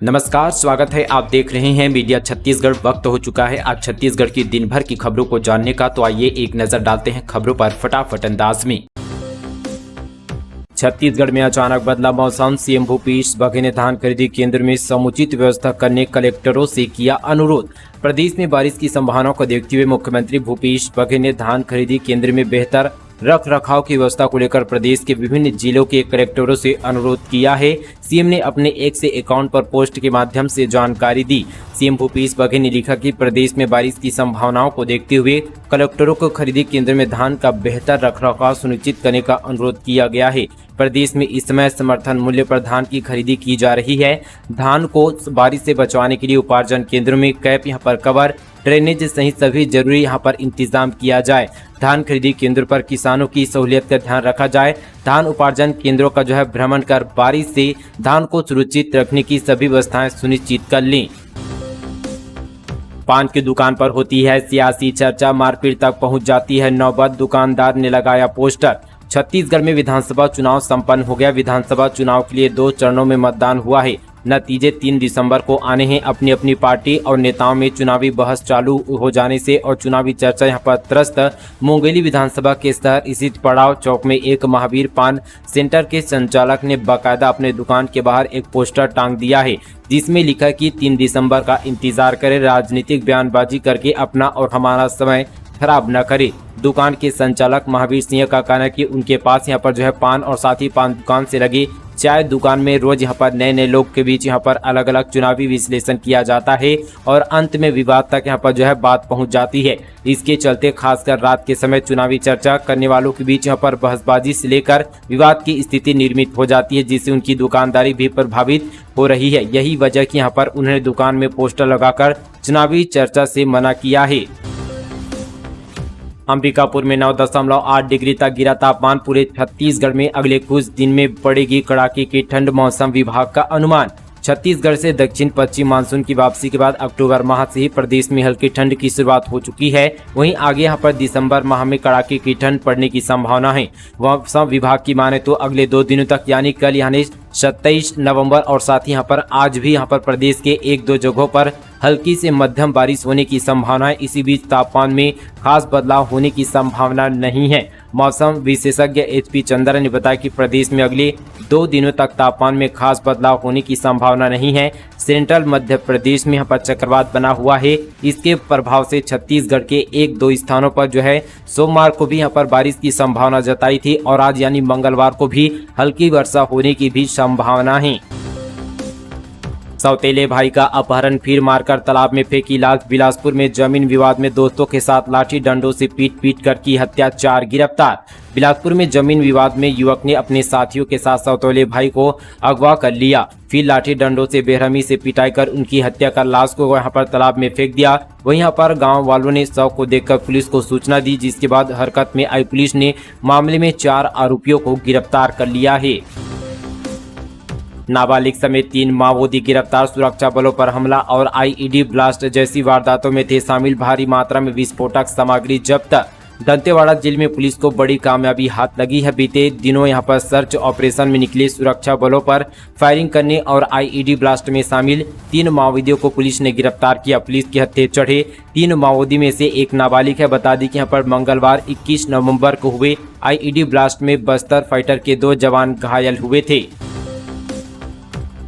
नमस्कार, स्वागत है। आप देख रहे हैं मीडिया छत्तीसगढ़। वक्त हो चुका है आज छत्तीसगढ़ की दिन भर की खबरों को जानने का, तो आइए एक नजर डालते हैं खबरों पर फटाफट अंदाज में। छत्तीसगढ़ में अचानक बदला मौसम। सीएम भूपेश बघेल ने धान खरीदी केंद्र में समुचित व्यवस्था करने कलेक्टरों से किया अनुरोध। प्रदेश में बारिश की संभावनाओं को देखते हुए मुख्यमंत्री भूपेश बघेल ने धान खरीदी केंद्र में बेहतर रख रखाव की व्यवस्था को लेकर प्रदेश के विभिन्न जिलों के कलेक्टरों से अनुरोध किया है। सीएम ने अपने एक्स अकाउंट पर पोस्ट के माध्यम से जानकारी दी। सीएम भूपेश बघेल ने लिखा कि प्रदेश में बारिश की संभावनाओं को देखते हुए कलेक्टरों को खरीदी केंद्र में धान का बेहतर रखरखाव सुनिश्चित करने का अनुरोध किया गया है। प्रदेश में इस समय समर्थन मूल्य पर धान की खरीदी की जा रही है। धान को बारिश से बचवाने के लिए उपार्जन केंद्रों में कैप, यहाँ पर कवर, ड्रेनेज सहित सभी जरूरी यहाँ पर इंतजाम किया जाए। धान खरीदी केंद्र पर किसानों की सहूलियत का ध्यान रखा जाए। धान उपार्जन केंद्रों का भ्रमण कर बारिश से धान को सुरक्षित रखने की सभी व्यवस्थाएं सुनिश्चित कर लें। पान की दुकान पर होती है सियासी चर्चा, मारपीट तक पहुंच जाती है नौबत। दुकानदार ने लगाया पोस्टर। छत्तीसगढ़ में विधानसभा चुनाव संपन्न हो गया। विधानसभा चुनाव के लिए 2 चरणों में मतदान हुआ है। नतीजे 3 दिसंबर को आने हैं। अपनी अपनी पार्टी और नेताओं में चुनावी बहस चालू हो जाने से और चुनावी चर्चा यहां पर त्रस्त मुंगेली विधानसभा के शहर स्थित पड़ाव चौक में एक महावीर पान सेंटर के संचालक ने बाकायदा अपने दुकान के बाहर एक पोस्टर टांग दिया है, जिसमें लिखा है कि 3 दिसंबर का इंतजार करें, राजनीतिक बयानबाजी करके अपना और हमारा समय खराब न करे। दुकान के संचालक महावीर सिंह का कहना है कि उनके पास यहाँ पर पान और साथ ही पान दुकान से लगी चाय दुकान में रोज यहाँ पर नए नए लोग के बीच यहाँ पर अलग अलग चुनावी विश्लेषण किया जाता है और अंत में विवाद तक यहाँ पर बात पहुंच जाती है। इसके चलते खासकर रात के समय चुनावी चर्चा करने वालों के बीच यहाँ पर बहसबाजी से लेकर विवाद की स्थिति निर्मित हो जाती है, जिससे उनकी दुकानदारी भी प्रभावित हो रही है। यही वजह कि यहाँ पर उन्होंने दुकान में पोस्टर लगाकर चुनावी चर्चा से मना किया है। अंबिकापुर में 9.8 डिग्री तक गिरा तापमान। पूरे छत्तीसगढ़ में अगले कुछ दिन में पड़ेगी कड़ाके की ठंड, मौसम विभाग का अनुमान। छत्तीसगढ़ से दक्षिण पश्चिम मानसून की वापसी के बाद अक्टूबर माह से ही प्रदेश में हल्की ठंड की शुरुआत हो चुकी है। वहीं आगे यहाँ पर दिसंबर माह में कड़ाके की ठंड पड़ने की संभावना है। मौसम विभाग की माने तो अगले 2 दिनों तक यानी कल यानी 27 नवंबर और साथ ही यहाँ पर आज भी यहाँ पर प्रदेश के 1-2 जगहों पर हल्की से मध्यम बारिश होने की संभावना है। इसी बीच तापमान में खास बदलाव होने की संभावना नहीं है। मौसम विशेषज्ञ HP चंद्र ने बताया कि प्रदेश में अगले 2 दिनों तक तापमान में खास बदलाव होने की संभावना नहीं है। सेंट्रल मध्य प्रदेश में यहाँ पर चक्रवात बना हुआ है। इसके प्रभाव से छत्तीसगढ़ के 1-2 स्थानों पर सोमवार को भी यहाँ पर बारिश की संभावना जताई थी और आज यानी मंगलवार को भी हल्की वर्षा होने की भी संभावना है। सौतेले भाई का अपहरण, फिर मारकर तालाब में फेंकी लाश। बिलासपुर में जमीन विवाद में दोस्तों के साथ लाठी डंडों से पीट कर की हत्या, 4 गिरफ्तार। बिलासपुर में जमीन विवाद में युवक ने अपने साथियों के साथ सौतेले भाई को अगवा कर लिया, फिर लाठी डंडों से बेरहमी से पिटाई कर उनकी हत्या कर लाश को यहाँ पर तालाब में फेंक दिया। वहीं यहाँ पर गांव वालों ने शव को देखकर पुलिस को सूचना दी, जिसके बाद हरकत में आई पुलिस ने मामले में 4 आरोपियों को गिरफ्तार कर लिया है। नाबालिग समेत 3 माओवादी गिरफ्तार। सुरक्षा बलों पर हमला और IED ब्लास्ट जैसी वारदातों में थे शामिल। भारी मात्रा में विस्फोटक सामग्री जब्त। दंतेवाड़ा जेल में पुलिस को बड़ी कामयाबी हाथ लगी है। बीते दिनों यहां पर सर्च ऑपरेशन में निकले सुरक्षा बलों पर फायरिंग करने और IED ब्लास्ट में शामिल 3 माओवादियों को पुलिस ने गिरफ्तार किया। पुलिस के हत्थे चढ़े 3 माओवादी में से एक नाबालिग है। बता दें कि यहाँ पर मंगलवार 21 नवंबर को हुए IED ब्लास्ट में बस्तर फाइटर के 2 जवान घायल हुए थे।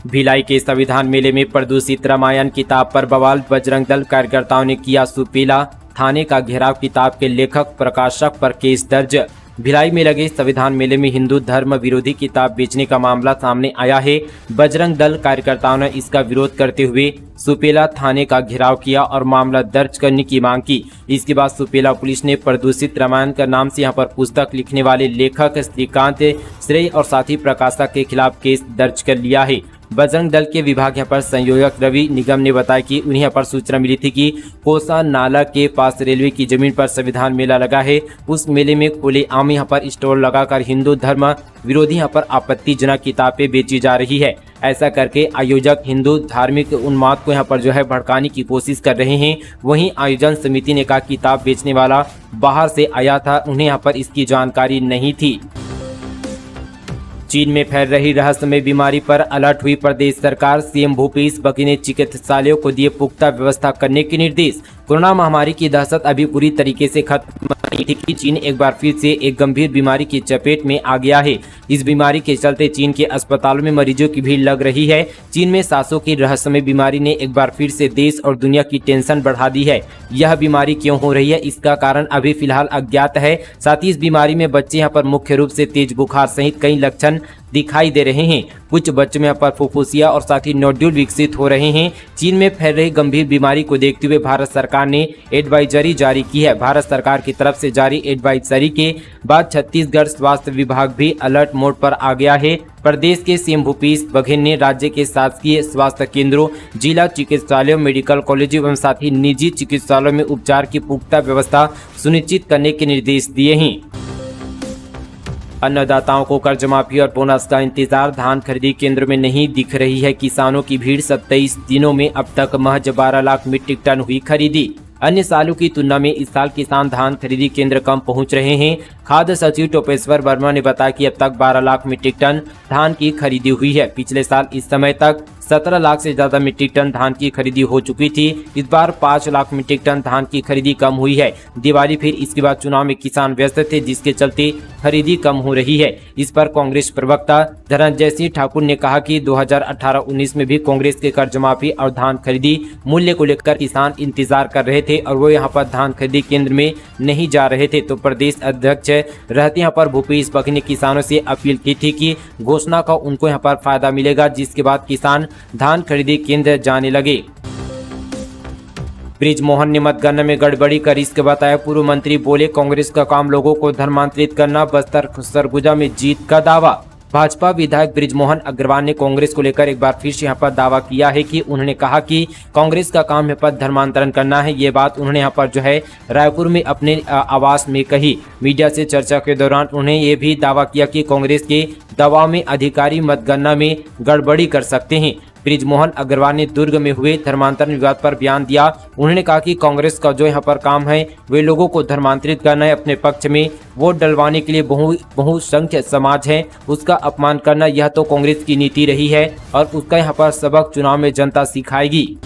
भिलाई के संविधान मेले में प्रदूषित रामायण किताब पर बवाल। बजरंग दल कार्यकर्ताओं ने किया सुपेला थाने का घेराव। किताब के लेखक प्रकाशक पर केस दर्ज। भिलाई में लगे संविधान मेले में हिंदू धर्म विरोधी किताब बेचने का मामला सामने आया है। बजरंग दल कार्यकर्ताओं ने इसका विरोध करते हुए सुपेला थाने का घेराव किया और मामला दर्ज करने की मांग की। इसके बाद सुपेला पुलिस ने प्रदूषित रामायण का नाम से यहाँ पर पुस्तक लिखने वाले लेखक श्रीकांत श्रेय और साथी प्रकाशक के खिलाफ केस दर्ज कर लिया है। बजरंग दल के विभाग यहाँ पर संयोजक रवि निगम ने बताया कि उन्हें यहाँ पर सूचना मिली थी कि कोसा नाला के पास रेलवे की जमीन पर संविधान मेला लगा है। उस मेले में खुलेआम यहाँ पर स्टॉल लगाकर हिंदू धर्म विरोधी यहाँ पर आपत्तिजनक किताबें बेची जा रही है। ऐसा करके आयोजक हिंदू धार्मिक उन्माद को यहाँ पर भड़काने की कोशिश कर रहे हैं। वहीं आयोजन समिति ने कहा किताब बेचने वाला बाहर से आया था, उन्हें यहाँ पर इसकी जानकारी नहीं थी। चीन में फैल रही रहस्यमय बीमारी पर अलर्ट हुई प्रदेश सरकार। सीएम भूपेश बघेल ने चिकित्सालयों को दिए पुख्ता व्यवस्था करने के निर्देश। कोरोना महामारी की दहशत अभी पूरी तरीके से खत्म नहीं थी। चीन एक बार फिर से एक गंभीर बीमारी की चपेट में आ गया है। इस बीमारी के चलते चीन के अस्पतालों में मरीजों की भीड़ लग रही है। चीन में सांसों की रहस्यमय बीमारी ने एक बार फिर से देश और दुनिया की टेंशन बढ़ा दी है। यह बीमारी क्यों हो रही है, इसका कारण अभी फिलहाल अज्ञात है। साथ ही इस बीमारी में बच्चे यहाँ पर मुख्य रूप से तेज बुखार सहित कई लक्षण दिखाई दे रहे हैं। कुछ बच्चों में यहाँ पर फुफ्फुसिया और साथ ही नोड्यूल विकसित हो रहे हैं। चीन में फैल रही गंभीर बीमारी को देखते हुए भारत सरकार ने एडवाइजरी जारी की है। भारत सरकार की तरफ से जारी एडवाइजरी के बाद छत्तीसगढ़ स्वास्थ्य विभाग भी अलर्ट मोड पर आ गया है। प्रदेश के सीएम भूपेश बघेल ने राज्य के शासकीय स्वास्थ्य केंद्रों, जिला चिकित्सालयों, मेडिकल कॉलेज एवं साथ ही निजी चिकित्सालयों में उपचार की पुख्ता व्यवस्था सुनिश्चित करने के निर्देश दिए हैं। अन्नदाताओं को कर्ज माफी और बोनस का इंतजार। धान खरीदी केंद्र में नहीं दिख रही है किसानों की भीड़। 27 दिनों में अब तक महज 12 लाख मीट्रिक टन हुई खरीदी। अन्य सालों की तुलना में इस साल किसान धान खरीदी केंद्र कम पहुंच रहे हैं। खाद्य सचिव टोपेश्वर वर्मा ने बताया कि अब तक 12 लाख मीट्रिक टन धान की खरीदी हुई है। पिछले साल इस समय तक 17 लाख से ज्यादा मीट्रिक टन धान की खरीदी हो चुकी थी। इस बार 5 लाख मीट्रिक टन धान की खरीदी कम हुई है। दिवाली फिर इसके बाद चुनाव में किसान व्यस्त थे, जिसके चलते खरीदी कम हो रही है। इस पर कांग्रेस प्रवक्ता धनंजय सिंह ठाकुर ने कहा कि 2018-19 में भी कांग्रेस के कर्ज माफी और धान खरीदी मूल्य को लेकर किसान इंतजार कर रहे थे और वो यहाँ पर धान खरीदी केंद्र में नहीं जा रहे थे। तो प्रदेश अध्यक्ष रहते यहाँ पर भूपेश बघेल ने किसानों से अपील की थी कि घोषणा का उनको यहाँ पर फायदा मिलेगा, जिसके बाद किसान धान खरीदी केंद्र जाने लगे। बृजमोहन ने मतगणना में गड़बड़ी का रिस्क बताया। पूर्व मंत्री बोले, कांग्रेस का काम लोगों को धर्मांतरित करना। बस्तर सरगुजा में जीत का दावा। भाजपा विधायक बृजमोहन अग्रवाल ने कांग्रेस को लेकर एक बार फिर से यहाँ पर दावा किया है कि उन्होंने कहा कि कांग्रेस का काम यहाँ पर धर्मांतरण करना है। ये बात उन्होंने यहाँ पर जो है रायपुर में अपने आवास में कही। मीडिया से चर्चा के दौरान उन्होंने ये भी दावा किया कि कांग्रेस के दबाव में अधिकारी मतगणना में गड़बड़ी कर सकते हैं। बृजमोहन अग्रवाल ने दुर्ग में हुए धर्मांतरण विवाद पर बयान दिया। उन्होंने कहा कि कांग्रेस का जो यहाँ पर काम है वे लोगों को धर्मांतरित करना है, अपने पक्ष में वोट डलवाने के लिए बहुसंख्यक समाज है उसका अपमान करना, यह तो कांग्रेस की नीति रही है और उसका यहाँ पर सबक चुनाव में जनता सिखाएगी।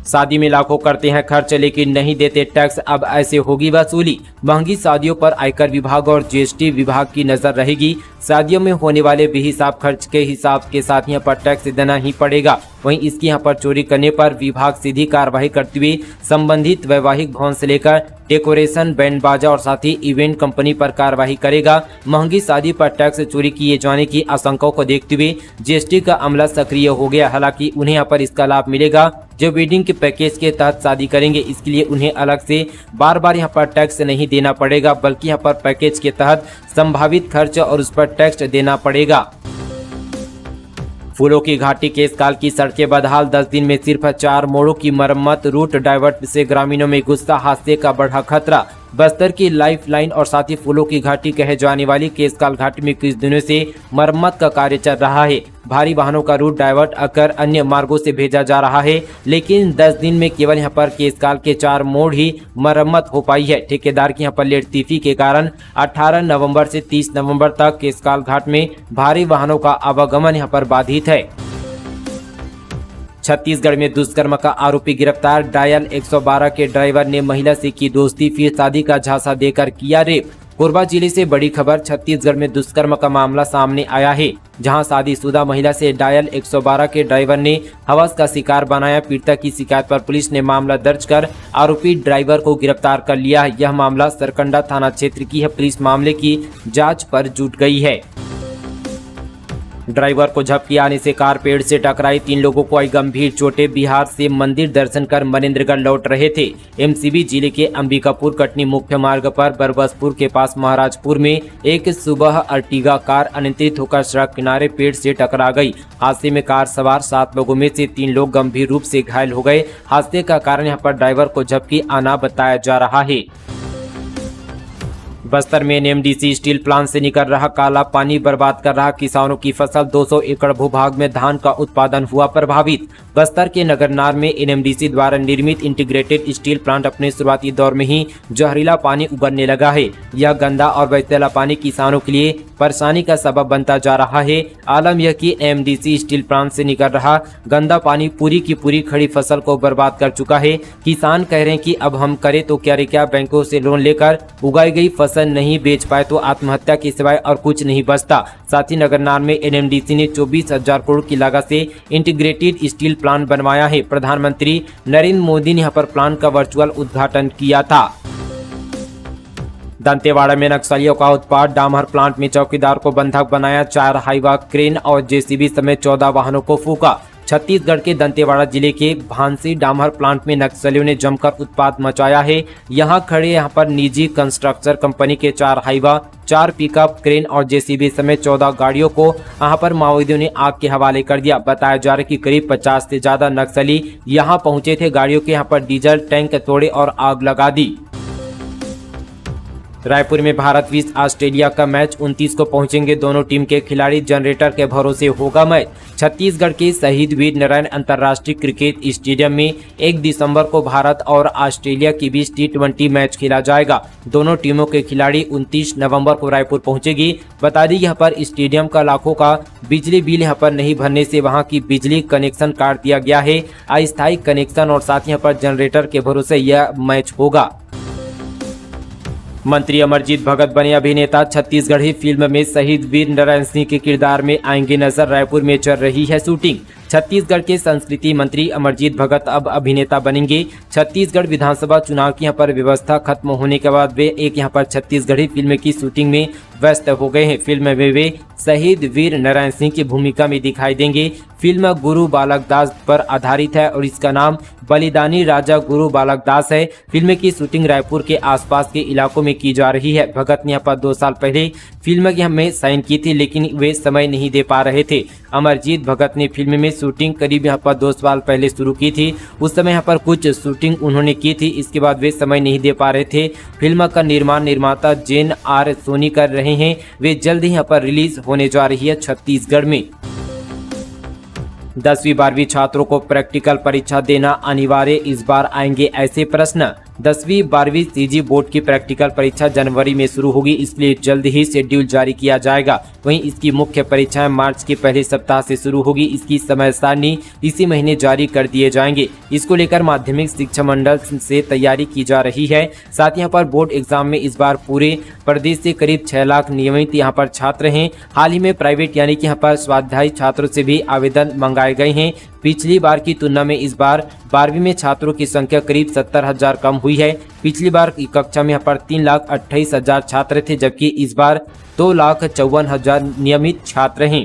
शादी में लाखों करते हैं खर्च लेकिन नहीं देते टैक्स, अब ऐसे होगी वसूली। महंगी शादियों पर आयकर विभाग और जीएसटी विभाग की नजर रहेगी। शादियों में होने वाले बेहिसाब खर्च के हिसाब के साथ यहाँ पर टैक्स देना ही पड़ेगा। वहीं इसकी यहाँ पर चोरी करने पर विभाग सीधी कार्रवाई करते हुए संबंधित वैवाहिक भवन से लेकर डेकोरेशन, बैंड बाजा और साथ ही इवेंट कंपनी पर कार्रवाई करेगा। महंगी शादी पर टैक्स चोरी किए जाने की आशंकाओं को देखते हुए जीएसटी का अमला सक्रिय हो गया। हालांकि उन्हें यहाँ पर इसका लाभ मिलेगा जो वेडिंग के पैकेज के तहत शादी करेंगे। इसके लिए उन्हें अलग से बार बार यहाँ पर टैक्स नहीं देना पड़ेगा, बल्कि यहाँ पर पैकेज के तहत संभावित खर्च और उस पर टैक्स देना पड़ेगा। फूलों की घाटी केसकाल की सड़कें बदहाल। 10 दिन में सिर्फ 4 मोड़ों की मरम्मत। रूट डाइवर्ट से ग्रामीणों में गुस्सा, हादसे का बढ़ा खतरा। बस्तर की लाइफ लाइन और साथ ही फूलों की घाटी कहे जाने वाली केसकाल घाटी में कुछ दिनों से मरम्मत का कार्य चल रहा है। भारी वाहनों का रूट डाइवर्ट कर अन्य मार्गों से भेजा जा रहा है, लेकिन 10 दिन में केवल यहां पर केसकाल के 4 मोड़ ही मरम्मत हो पाई है। ठेकेदार की यहां पर लेटतीफी के कारण 18 नवंबर से 30 नवंबर तक केसकाल घाट में भारी वाहनों का आवागमन यहां पर बाधित है। छत्तीसगढ़ में दुष्कर्म का आरोपी गिरफ्तार। डायल 112 के ड्राइवर ने महिला से की दोस्ती, फिर शादी का झांसा देकर किया रेप। कोरबा जिले से बड़ी खबर। छत्तीसगढ़ में दुष्कर्म का मामला सामने आया है, जहां शादीशुदा महिला से डायल 112 के ड्राइवर ने हवस का शिकार बनाया। पीड़िता की शिकायत पर पुलिस ने मामला दर्ज कर आरोपी ड्राइवर को गिरफ्तार कर लिया है। यह मामला सरकंडा थाना क्षेत्र की है। पुलिस मामले की जाँच पर जुट गई है। ड्राइवर को झपकी आने से कार पेड़ से टकराई, 3 लोगों को आई गंभीर चोटें। बिहार से मंदिर दर्शन कर मनेन्द्रगढ़ लौट रहे थे। एमसीबी जिले के अंबिकापुर कटनी मुख्य मार्ग पर बरबसपुर के पास महाराजपुर में एक सुबह अर्टिगा कार अनियंत्रित होकर सड़क किनारे पेड़ से टकरा गई। हादसे में कार सवार 7 लोगों में से 3 लोग गंभीर रूप से घायल हो गए। हादसे का कारण यहाँ पर ड्राइवर को झपकी आना बताया जा रहा है। बस्तर में एनएमडीसी स्टील प्लांट से निकल रहा काला पानी बर्बाद कर रहा किसानों की फसल। 200 एकड़ भूभाग में धान का उत्पादन हुआ प्रभावित। बस्तर के नगरनार में एनएमडीसी द्वारा निर्मित इंटीग्रेटेड स्टील प्लांट अपने शुरुआती दौर में ही जहरीला पानी उगलने लगा है। यह गंदा और वैसेला पानी किसानों के लिए परेशानी का सबब बनता जा रहा है। आलम यह कि एनएमडीसी स्टील प्लांट से निकल रहा गंदा पानी पूरी की पूरी खड़ी फसल को बर्बाद कर चुका है। किसान कह रहे हैं कि अब हम करें तो क्या बैंकों से लोन लेकर उगाई गई फसल नहीं बेच पाए तो आत्महत्या के सिवाय और कुछ नहीं बचता। साथ ही नगरनार में एनएमडीसी ने 24,000 करोड़ की लागत से इंटीग्रेटेड स्टील प्लांट बनवाया है। प्रधानमंत्री नरेंद्र मोदी ने यहाँ पर प्लांट का वर्चुअल उद्घाटन किया था। दंतेवाड़ा में नक्सलियों का उत्पात। डामर प्लांट में चौकीदार को बंधक बनाया। 4 हाईवा क्रेन और जेसीबी समेत 14 वाहनों को फूंका। छत्तीसगढ़ के दंतेवाड़ा जिले के भांसी डामर प्लांट में नक्सलियों ने जमकर उत्पात मचाया है। यहां पर निजी कंस्ट्रक्शन कंपनी के 4 हाईवा, 4 पिकअप क्रेन और जेसीबी समेत 14 गाड़ियों को यहां पर माओवादियों ने आग के हवाले कर दिया। बताया जा रहा है कि करीब 50 से ज्यादा नक्सली यहां पहुंचे थे। गाड़ियों के यहां पर डीजल टैंक तोड़े और आग लगा दी। रायपुर में भारत विस ऑस्ट्रेलिया का मैच। 29 को पहुंचेंगे दोनों टीम के खिलाड़ी। जनरेटर के भरोसे होगा मैच। छत्तीसगढ़ के शहीद वीर नारायण अंतर्राष्ट्रीय क्रिकेट स्टेडियम में 1 दिसंबर को भारत और ऑस्ट्रेलिया के बीच T20 मैच खेला जाएगा। दोनों टीमों के खिलाड़ी 29 नवंबर को रायपुर पहुंचेगी। बता दी यहाँ पर स्टेडियम का लाखों का बिजली बिल यहाँ पर नहीं भरने से वहाँ की बिजली कनेक्शन काट दिया गया है। अस्थायी कनेक्शन और साथ यहाँ पर जनरेटर के भरोसे यह मैच होगा। मंत्री अमरजीत भगत बने अभिनेता। छत्तीसगढ़ी फिल्म में शहीद वीर नारायण सिंह के किरदार में आएंगे नजर। रायपुर में चल रही है शूटिंग। छत्तीसगढ़ के संस्कृति मंत्री अमरजीत भगत अब अभिनेता बनेंगे। छत्तीसगढ़ विधानसभा चुनाव की यहाँ पर व्यवस्था खत्म होने के बाद वे एक यहाँ पर छत्तीसगढ़ी फिल्म की शूटिंग में व्यस्त हो गए हैं। फिल्म में वे शहीद वीर नारायण सिंह की भूमिका में दिखाई देंगे। फिल्म गुरु बालक दास पर आधारित है और इसका नाम बलिदानी राजा गुरु बालक दास है। फिल्म की शूटिंग रायपुर के आसपास के इलाकों में की जा रही है। भगत ने यहाँ पर 2 साल पहले फिल्म की हमें साइन की थी, लेकिन वे समय नहीं दे पा रहे थे। अमरजीत भगत ने फिल्म में शूटिंग करीब यहाँ पर 2 साल पहले शुरू की थी। उस समय यहाँ पर कुछ शूटिंग उन्होंने की थी। इसके बाद वे समय नहीं दे पा रहे थे। फिल्म का निर्माता जेन आर सोनी कर रहे हैं। वे जल्द ही यहाँ पर रिलीज होने जा रही है छत्तीसगढ़ में। 10वीं 12वीं छात्रों को प्रैक्टिकल परीक्षा देना अनिवार्य। इस बार आएंगे ऐसे प्रश्न। 10वीं 12वीं सीजी बोर्ड की प्रैक्टिकल परीक्षा जनवरी में शुरू होगी, इसलिए जल्द ही शेड्यूल जारी किया जाएगा। वहीं इसकी मुख्य परीक्षाएं मार्च के पहले सप्ताह से शुरू होगी। इसकी समय सारणी इसी महीने जारी कर दिए जाएंगे। इसको लेकर माध्यमिक शिक्षा मंडल से तैयारी की जा रही है। साथ यहाँ पर बोर्ड एग्जाम में इस बार पूरे प्रदेश से करीब 6 लाख नियमित यहाँ पर छात्र हैं। हाल ही में प्राइवेट यानी कि यहाँ पर स्वाध्यायी छात्रों से भी आवेदन मंगाए गए हैं। पिछली बार की तुलना में इस बार 12वीं में छात्रों की संख्या करीब 70,000 कम हुई है। पिछली बार की कक्षा में यहाँ पर 3,28,000 छात्र थे, जबकि इस बार 2,54,000 नियमित छात्र हैं।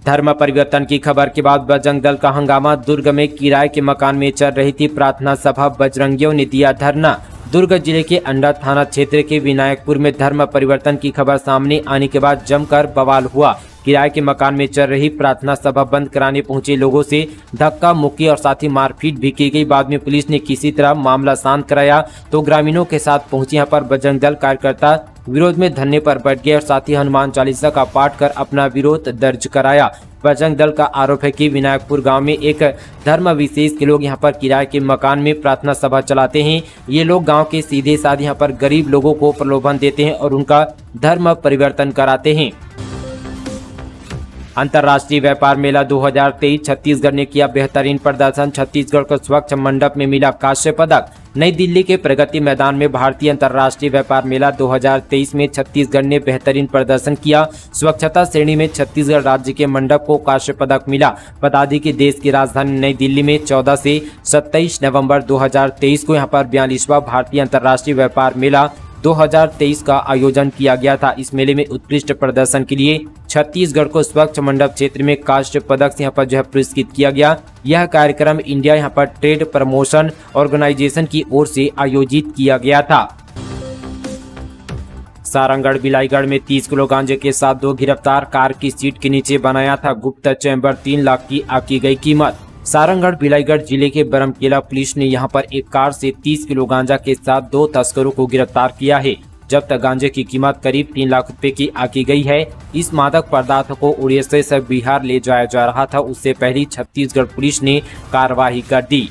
धर्म परिवर्तन की खबर के बाद बजरंग दल का हंगामा। दुर्ग में किराए के मकान में चल रही थी प्रार्थना सभा। बजरंगियों ने दिया धरना। दुर्ग जिले के अंडा थाना क्षेत्र के विनायकपुर में धर्म परिवर्तन की खबर सामने आने के बाद जमकर बवाल हुआ। किराए के मकान में चल रही प्रार्थना सभा बंद कराने पहुंचे लोगों से धक्का मुक्की और साथ ही मारपीट भी की गई। बाद में पुलिस ने किसी तरह मामला शांत कराया तो ग्रामीणों के साथ पहुंचे यहाँ पर बजरंग दल कार्यकर्ता विरोध में धरने पर बैठ गए और साथ ही हनुमान चालीसा का पाठ कर अपना विरोध दर्ज कराया। बजरंग दल का आरोप है कि विनायकपुर गांव में एक धर्म विशेष के लोग यहां पर किराए के मकान में प्रार्थना सभा चलाते हैं। ये लोग गांव के सीधे साधे यहां पर गरीब लोगों को प्रलोभन देते हैं और उनका धर्म परिवर्तन कराते हैं। अंतर्राष्ट्रीय व्यापार मेला 2023 छत्तीसगढ़ ने किया बेहतरीन प्रदर्शन। छत्तीसगढ़ को स्वच्छ मंडप में मिला कांस्य पदक। नई दिल्ली के प्रगति मैदान में भारतीय अंतर्राष्ट्रीय व्यापार मेला 2023 में छत्तीसगढ़ ने बेहतरीन प्रदर्शन किया। स्वच्छता श्रेणी में छत्तीसगढ़ राज्य के मंडप को कांस्य पदक मिला। बता दें कि देश की राजधानी नई दिल्ली में 14 से 27 नवंबर 2023 को यहां पर 42वां भारतीय अंतर्राष्ट्रीय व्यापार मेला 2023 का आयोजन किया गया था। इस मेले में उत्कृष्ट प्रदर्शन के लिए छत्तीसगढ़ को स्वच्छ मंडप क्षेत्र में कांस्य पदक से यहाँ पर पुरस्कृत किया गया। यह कार्यक्रम इंडिया यहाँ पर ट्रेड प्रमोशन ऑर्गेनाइजेशन की ओर से आयोजित किया गया था। सारंगढ़ बिलाईगढ़ में 30 किलो गांजे के साथ 2 गिरफ्तार। कार की सीट के नीचे बनाया था गुप्त चैम्बर। 3 लाख की आकी गई कीमत। सारंगढ़ बिलाईगढ़ जिले के बरमकेला पुलिस ने यहां पर एक कार से 30 किलो गांजा के साथ 2 तस्करों को गिरफ्तार किया है। जब्त गांजे की कीमत करीब 3 लाख रुपए की आकी गई है। इस मादक पदार्थ को उड़ीसा से बिहार ले जाया जा रहा था, उससे पहले छत्तीसगढ़ पुलिस ने कार्रवाई कर दी।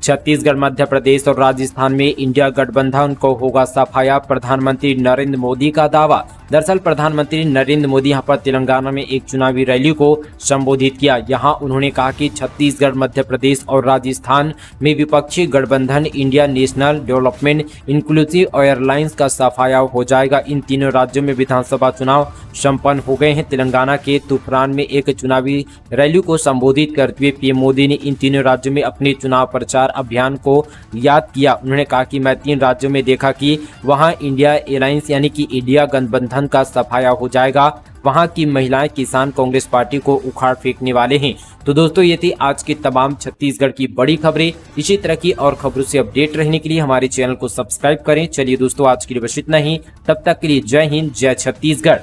छत्तीसगढ़, मध्य प्रदेश और राजस्थान में इंडिया गठबंधन को होगा सफाया, प्रधानमंत्री नरेंद्र मोदी का दावा। दरअसल प्रधानमंत्री नरेंद्र मोदी यहां पर तेलंगाना में एक चुनावी रैली को संबोधित किया। यहां उन्होंने कहा कि छत्तीसगढ़, मध्य प्रदेश और राजस्थान में विपक्षी गठबंधन India national development inclusive airlines का सफाया हो जाएगा। इन तीनों राज्यों में विधानसभा चुनाव संपन्न हो गए हैं। तेलंगाना के तुफरान में एक चुनावी रैली को संबोधित करते हुए पीएम मोदी ने इन तीनों राज्यों में अपने चुनाव प्रचार अभियान को याद किया। उन्होंने कहा कि मैं 3 राज्यों में देखा कि वहां इंडिया एलायंस यानी कि इंडिया गठबंधन का सफाया हो जाएगा। वहां की महिलाएं, किसान कांग्रेस पार्टी को उखाड़ फेंकने वाले हैं। तो दोस्तों, ये थी आज की तमाम छत्तीसगढ़ की बड़ी खबरें। इसी तरह की और खबरों से अपडेट रहने के लिए हमारे चैनल को सब्सक्राइब करें। चलिए दोस्तों, आज के लिए बस इतना ही। तब तक के लिए जय हिंद, जय छत्तीसगढ़।